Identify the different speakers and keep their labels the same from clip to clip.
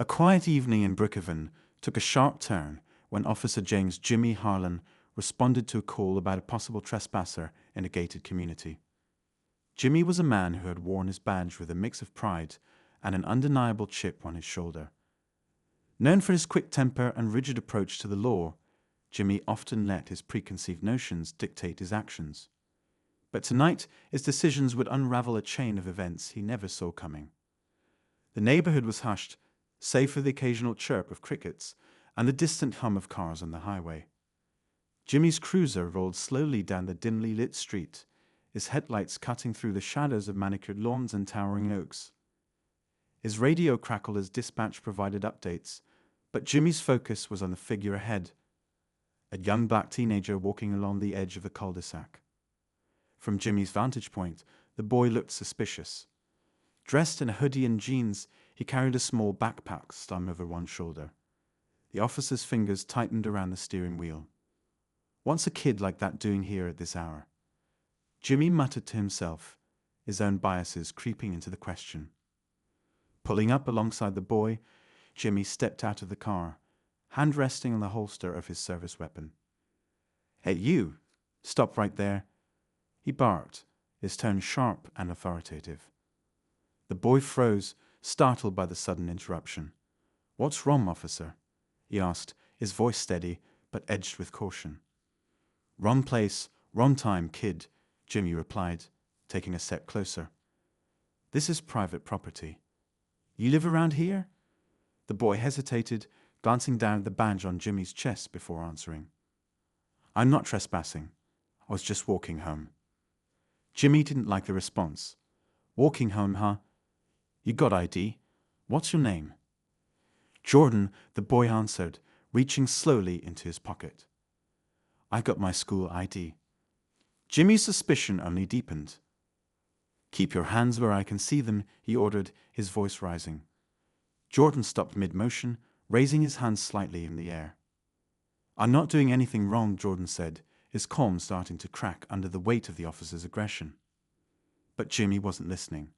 Speaker 1: A quiet evening in Brookhaven took a sharp turn when Officer James Jimmy Harlan responded to a call about a possible trespasser in a gated community. Jimmy was a man who had worn his badge with a mix of pride and an undeniable chip on his shoulder. Known for his quick temper and rigid approach to the law, Jimmy often let his preconceived notions dictate his actions. But tonight, his decisions would unravel a chain of events he never saw coming. The neighborhood was hushed, save for the occasional chirp of crickets and the distant hum of cars on the highway. Jimmy's cruiser rolled slowly down the dimly lit street, his headlights cutting through the shadows of manicured lawns and towering oaks. His radio crackled as dispatch provided updates, but Jimmy's focus was on the figure ahead, a young black teenager walking along the edge of the cul-de-sac. From Jimmy's vantage point, the boy looked suspicious. Dressed in a hoodie and jeans, he carried a small backpack slung over one shoulder. The officer's fingers tightened around the steering wheel. "What's a kid like that doing here at this hour?" Jimmy muttered to himself, his own biases creeping into the question. Pulling up alongside the boy, Jimmy stepped out of the car, hand resting on the holster of his service weapon. "Hey, you! Stop right there!" he barked, his tone sharp and authoritative. The boy froze, startled by the sudden interruption. "What's wrong, officer?" he asked, his voice steady but edged with caution. "Wrong place, wrong time, kid," Jimmy replied, taking a step closer. "This is private property. You live around here?" The boy hesitated, glancing down at the badge on Jimmy's chest before answering. "I'm not trespassing. I was just walking home." Jimmy didn't like the response. "Walking home, huh? You got ID? What's your name?" "Jordan," the boy answered, reaching slowly into his pocket. "I got my school ID." Jimmy's suspicion only deepened. "Keep your hands where I can see them," he ordered, his voice rising. Jordan stopped mid-motion, raising his hands slightly in the air. "I'm not doing anything wrong," Jordan said, his calm starting to crack under the weight of the officer's aggression. But Jimmy wasn't listening.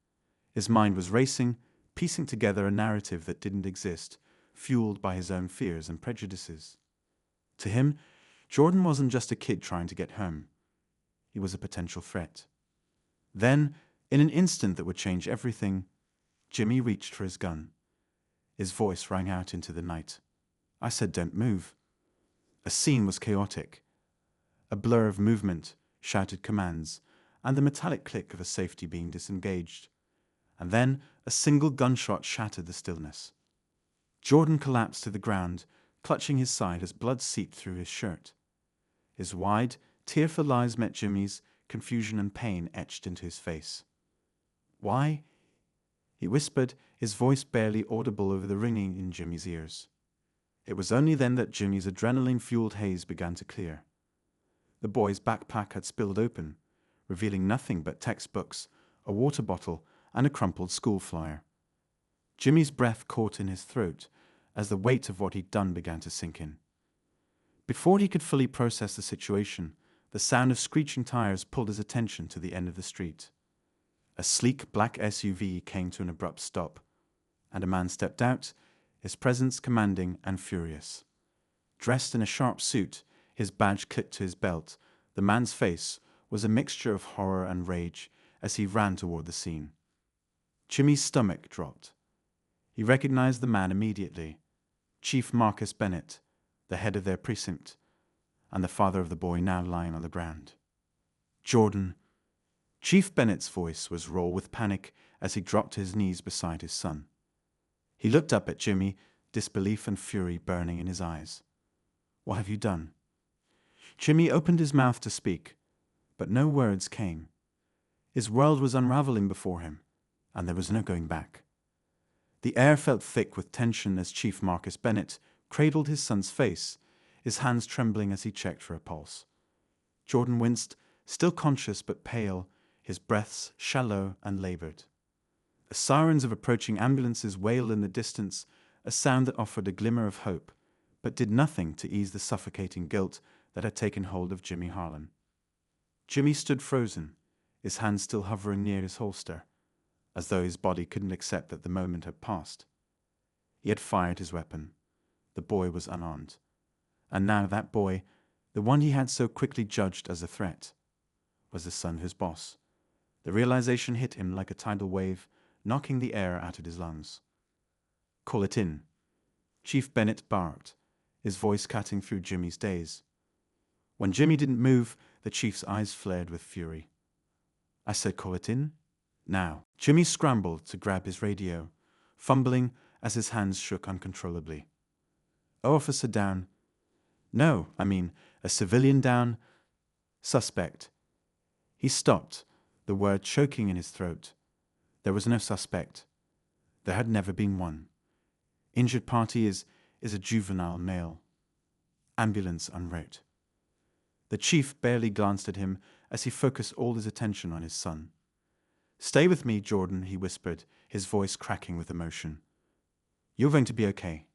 Speaker 1: His mind was racing, piecing together a narrative that didn't exist, fueled by his own fears and prejudices. To him, Jordan wasn't just a kid trying to get home. He was a potential threat. Then, in an instant that would change everything, Jimmy reached for his gun. His voice rang out into the night. "I said don't move." A scene was chaotic. A blur of movement, shouted commands, and the metallic click of a safety being disengaged. And then a single gunshot shattered the stillness. Jordan collapsed to the ground, clutching his side as blood seeped through his shirt. His wide, tearful eyes met Jimmy's, confusion and pain etched into his face. "Why?" he whispered, his voice barely audible over the ringing in Jimmy's ears. It was only then that Jimmy's adrenaline-fueled haze began to clear. The boy's backpack had spilled open, revealing nothing but textbooks, a water bottle, and a crumpled school flyer. Jimmy's breath caught in his throat as the weight of what he'd done began to sink in. Before he could fully process the situation, the sound of screeching tires pulled his attention to the end of the street. A sleek black SUV came to an abrupt stop, and a man stepped out, his presence commanding and furious. Dressed in a sharp suit, his badge clipped to his belt, the man's face was a mixture of horror and rage as he ran toward the scene. Jimmy's stomach dropped. He recognized the man immediately, Chief Marcus Bennett, the head of their precinct, and the father of the boy now lying on the ground. "Jordan." Chief Bennett's voice was raw with panic as he dropped to his knees beside his son. He looked up at Jimmy, disbelief and fury burning in his eyes. "What have you done?" Jimmy opened his mouth to speak, but no words came. His world was unraveling before him, and there was no going back. The air felt thick with tension as Chief Marcus Bennett cradled his son's face, his hands trembling as he checked for a pulse. Jordan winced, still conscious but pale, his breaths shallow and labored. The sirens of approaching ambulances wailed in the distance, a sound that offered a glimmer of hope, but did nothing to ease the suffocating guilt that had taken hold of Jimmy Harlan. Jimmy stood frozen, his hands still hovering near his holster, as though his body couldn't accept that the moment had passed. He had fired his weapon. The boy was unarmed. And now that boy, the one he had so quickly judged as a threat, was the son of his boss. The realization hit him like a tidal wave, knocking the air out of his lungs. "Call it in." Chief Bennett barked, his voice cutting through Jimmy's daze. When Jimmy didn't move, the chief's eyes flared with fury. "I said call it in. Now." Jimmy scrambled to grab his radio, fumbling as his hands shook uncontrollably. "Officer down." "No, I mean, a civilian down. Suspect." He stopped, the word choking in his throat. There was no suspect. There had never been one. Injured party is a juvenile male. Ambulance en route. The chief barely glanced at him as he focused all his attention on his son. "Stay with me, Jordan," he whispered, his voice cracking with emotion. "You're going to be okay.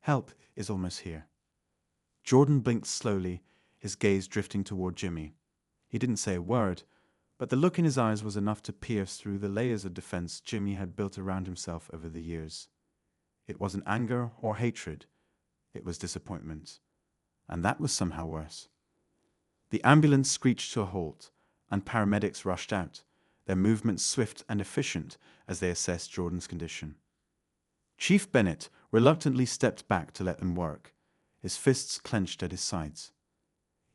Speaker 1: Help is almost here." Jordan blinked slowly, his gaze drifting toward Jimmy. He didn't say a word, but the look in his eyes was enough to pierce through the layers of defense Jimmy had built around himself over the years. It wasn't anger or hatred. It was disappointment. And that was somehow worse. The ambulance screeched to a halt, and paramedics rushed out, their movements swift and efficient as they assessed Jordan's condition. Chief Bennett reluctantly stepped back to let them work, his fists clenched at his sides.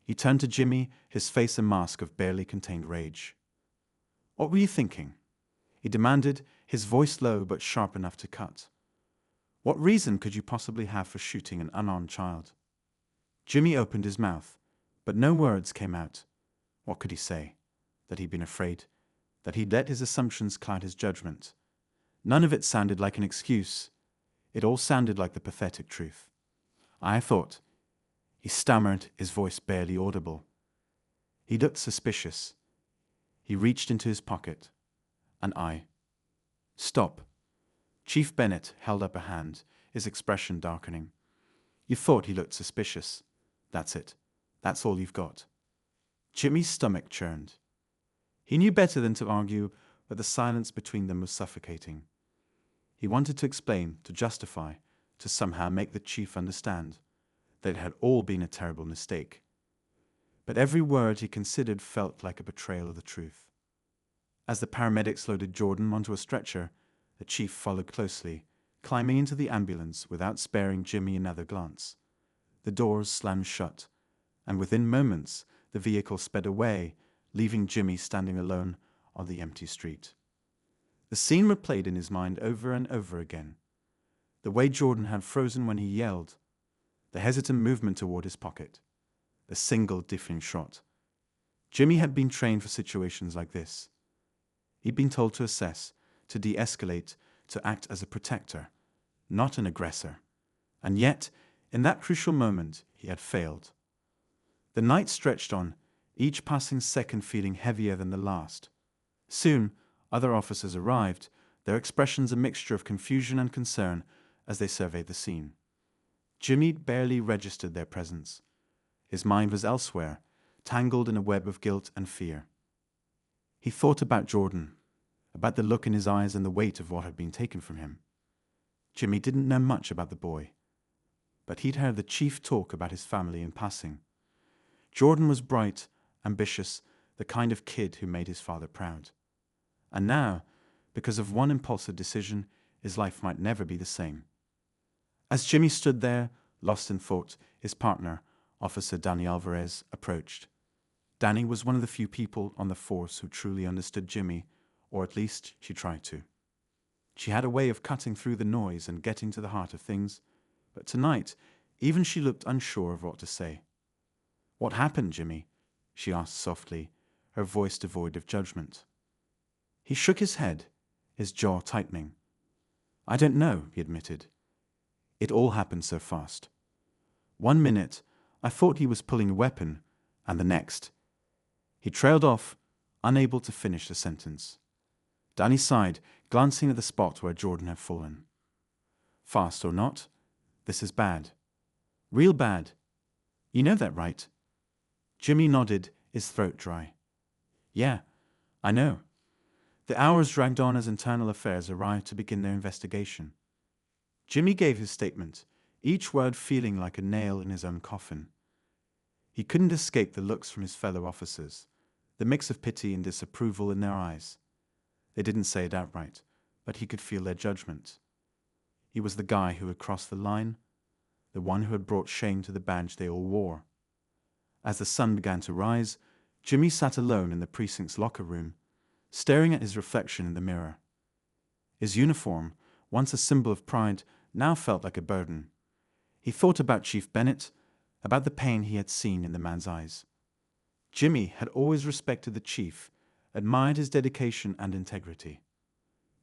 Speaker 1: He turned to Jimmy, his face a mask of barely contained rage. "What were you thinking?" he demanded, his voice low but sharp enough to cut. "What reason could you possibly have for shooting an unarmed child?" Jimmy opened his mouth, but no words came out. What could he say? That he'd been afraid? That he'd let his assumptions cloud his judgment? None of it sounded like an excuse. It all sounded like the pathetic truth. "I thought," he stammered, his voice barely audible. He looked suspicious. He reached into his pocket. "And I." "Stop." Chief Bennett held up a hand, his expression darkening. "You thought he looked suspicious. That's it. That's all you've got." Jimmy's stomach churned. He knew better than to argue, but the silence between them was suffocating. He wanted to explain, to justify, to somehow make the chief understand that it had all been a terrible mistake. But every word he considered felt like a betrayal of the truth. As the paramedics loaded Jordan onto a stretcher, the chief followed closely, climbing into the ambulance without sparing Jimmy another glance. The doors slammed shut, and within moments the vehicle sped away, leaving Jimmy standing alone on the empty street. The scene replayed in his mind over and over again. The way Jordan had frozen when he yelled, the hesitant movement toward his pocket, the single differing shot. Jimmy had been trained for situations like this. He'd been told to assess, to de-escalate, to act as a protector, not an aggressor. And yet, in that crucial moment, he had failed. The night stretched on, each passing second feeling heavier than the last. Soon, other officers arrived, their expressions a mixture of confusion and concern as they surveyed the scene. Jimmy barely registered their presence. His mind was elsewhere, tangled in a web of guilt and fear. He thought about Jordan, about the look in his eyes and the weight of what had been taken from him. Jimmy didn't know much about the boy, but he'd heard the chief talk about his family in passing. Jordan was bright, ambitious, the kind of kid who made his father proud. And now, because of one impulsive decision, his life might never be the same. As Jimmy stood there, lost in thought, his partner, Officer Danny Alvarez, approached. Danny was one of the few people on the force who truly understood Jimmy, or at least she tried to. She had a way of cutting through the noise and getting to the heart of things, but tonight, even she looked unsure of what to say. "What happened, Jimmy?" she asked softly, her voice devoid of judgment. He shook his head, his jaw tightening. "I don't know," he admitted. "It all happened so fast. One minute, I thought he was pulling a weapon, and the next." He trailed off, unable to finish the sentence. Danny sighed, glancing at the spot where Jordan had fallen. "Fast or not, this is bad. Real bad. You know that, right?" Jimmy nodded, his throat dry. "Yeah, I know." The hours dragged on as internal affairs arrived to begin their investigation. Jimmy gave his statement, each word feeling like a nail in his own coffin. He couldn't escape the looks from his fellow officers, the mix of pity and disapproval in their eyes. They didn't say it outright, but he could feel their judgment. He was the guy who had crossed the line, the one who had brought shame to the badge they all wore. As the sun began to rise, Jimmy sat alone in the precinct's locker room, staring at his reflection in the mirror. His uniform, once a symbol of pride, now felt like a burden. He thought about Chief Bennett, about the pain he had seen in the man's eyes. Jimmy had always respected the chief, admired his dedication and integrity.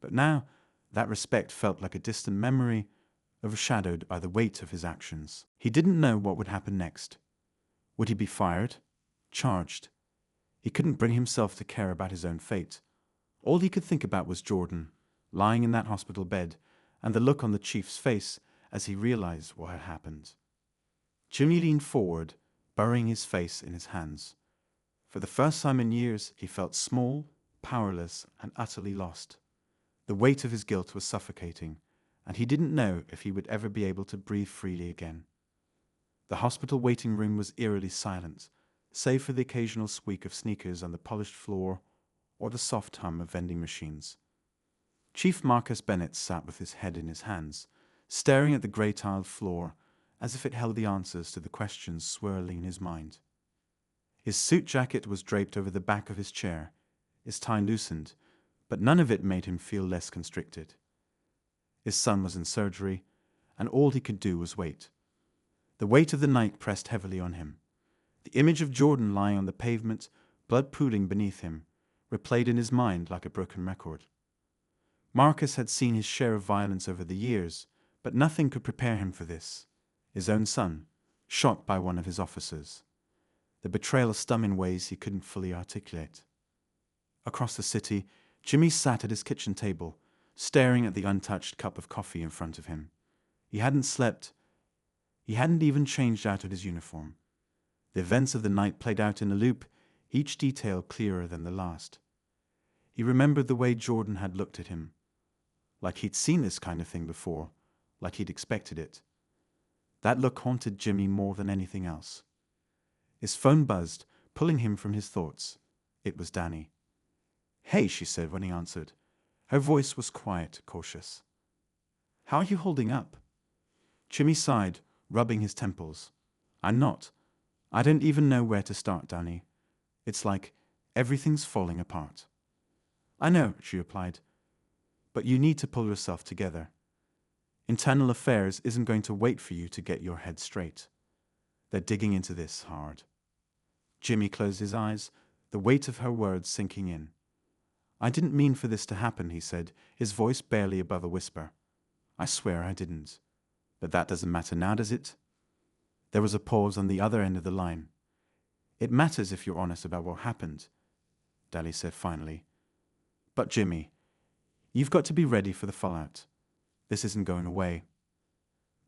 Speaker 1: But now, that respect felt like a distant memory, overshadowed by the weight of his actions. He didn't know what would happen next. Would he be fired? Charged? He couldn't bring himself to care about his own fate. All he could think about was Jordan, lying in that hospital bed, and the look on the chief's face as he realized what had happened. Jimmy leaned forward, burying his face in his hands. For the first time in years, he felt small, powerless, and utterly lost. The weight of his guilt was suffocating, and he didn't know if he would ever be able to breathe freely again. The hospital waiting room was eerily silent, save for the occasional squeak of sneakers on the polished floor or the soft hum of vending machines. Chief Marcus Bennett sat with his head in his hands, staring at the grey-tiled floor as if it held the answers to the questions swirling in his mind. His suit jacket was draped over the back of his chair, his tie loosened, but none of it made him feel less constricted. His son was in surgery, and all he could do was wait. The weight of the night pressed heavily on him. The image of Jordan lying on the pavement, blood pooling beneath him, replayed in his mind like a broken record. Marcus had seen his share of violence over the years, but nothing could prepare him for this. His own son, shot by one of his officers. The betrayal stung in ways he couldn't fully articulate. Across the city, Jimmy sat at his kitchen table, staring at the untouched cup of coffee in front of him. He hadn't slept. He hadn't even changed out of his uniform. The events of the night played out in a loop, each detail clearer than the last. He remembered the way Jordan had looked at him, like he'd seen this kind of thing before, like he'd expected it. That look haunted Jimmy more than anything else. His phone buzzed, pulling him from his thoughts. It was Danny. "Hey," she said when he answered. Her voice was quiet, cautious. "How are you holding up?" Jimmy sighed, rubbing his temples. "I'm not. I don't even know where to start, Danny. It's like everything's falling apart." "I know," she replied, "but you need to pull yourself together. Internal affairs isn't going to wait for you to get your head straight. They're digging into this hard." Jimmy closed his eyes, the weight of her words sinking in. "I didn't mean for this to happen," he said, his voice barely above a whisper. "I swear I didn't. But that doesn't matter now, does it?" There was a pause on the other end of the line. "It matters if you're honest about what happened," Dally said finally. "But Jimmy, you've got to be ready for the fallout. This isn't going away."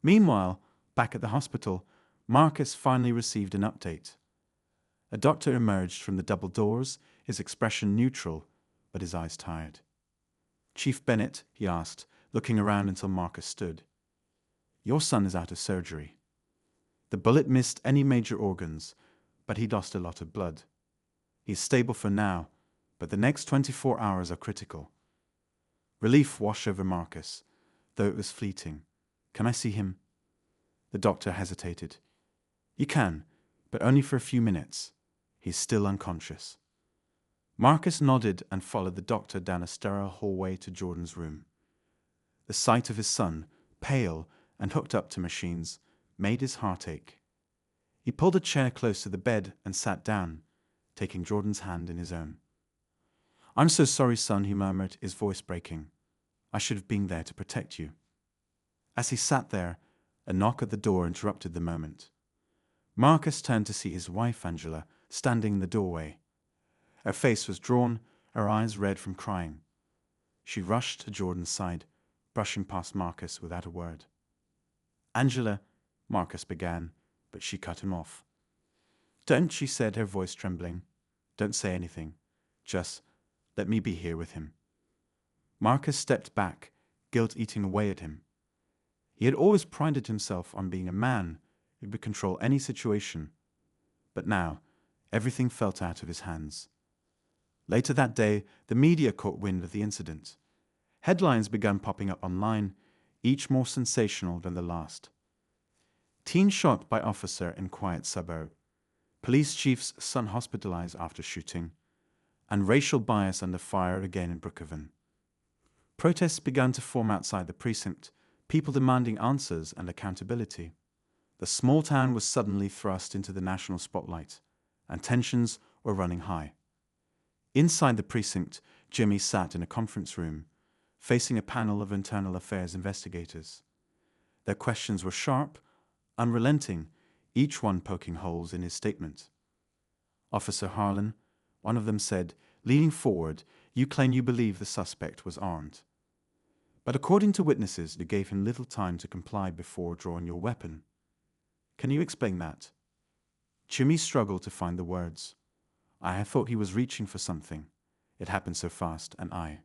Speaker 1: Meanwhile, back at the hospital, Marcus finally received an update. A doctor emerged from the double doors, his expression neutral, but his eyes tired. "Chief Bennett," he asked, looking around until Marcus stood. "Your son is out of surgery. The bullet missed any major organs, but he lost a lot of blood. He's stable for now, but the next 24 hours are critical." Relief washed over Marcus, though it was fleeting. "Can I see him?" The doctor hesitated. "You can, but only for a few minutes. He's still unconscious." Marcus nodded and followed the doctor down a sterile hallway to Jordan's room. The sight of his son, pale and hooked up to machines, made his heart ache. He pulled a chair close to the bed and sat down, taking Jordan's hand in his own. "I'm so sorry, son," he murmured, his voice breaking. "I should have been there to protect you." As he sat there, a knock at the door interrupted the moment. Marcus turned to see his wife, Angela, standing in the doorway. Her face was drawn, her eyes red from crying. She rushed to Jordan's side, brushing past Marcus without a word. "Angela," Marcus began, but she cut him off. "Don't," she said, her voice trembling. "Don't say anything. Just let me be here with him." Marcus stepped back, guilt eating away at him. He had always prided himself on being a man who could control any situation, but now everything felt out of his hands. Later that day, the media caught wind of the incident. Headlines began popping up online, each more sensational than the last. Teen shot by officer in quiet suburb. Police chief's son hospitalized after shooting. And racial bias under fire again in Brookhaven. Protests began to form outside the precinct, people demanding answers and accountability. The small town was suddenly thrust into the national spotlight, and tensions were running high. Inside the precinct, Jimmy sat in a conference room, facing a panel of internal affairs investigators. Their questions were sharp, unrelenting, each one poking holes in his statement. Officer Harlan, one of them said, leaning forward, "You claim you believe the suspect was armed. But according to witnesses, you gave him little time to comply before drawing your weapon. Can you explain that?" Jimmy struggled to find the words. "I had thought he was reaching for something. It happened so fast, and I..."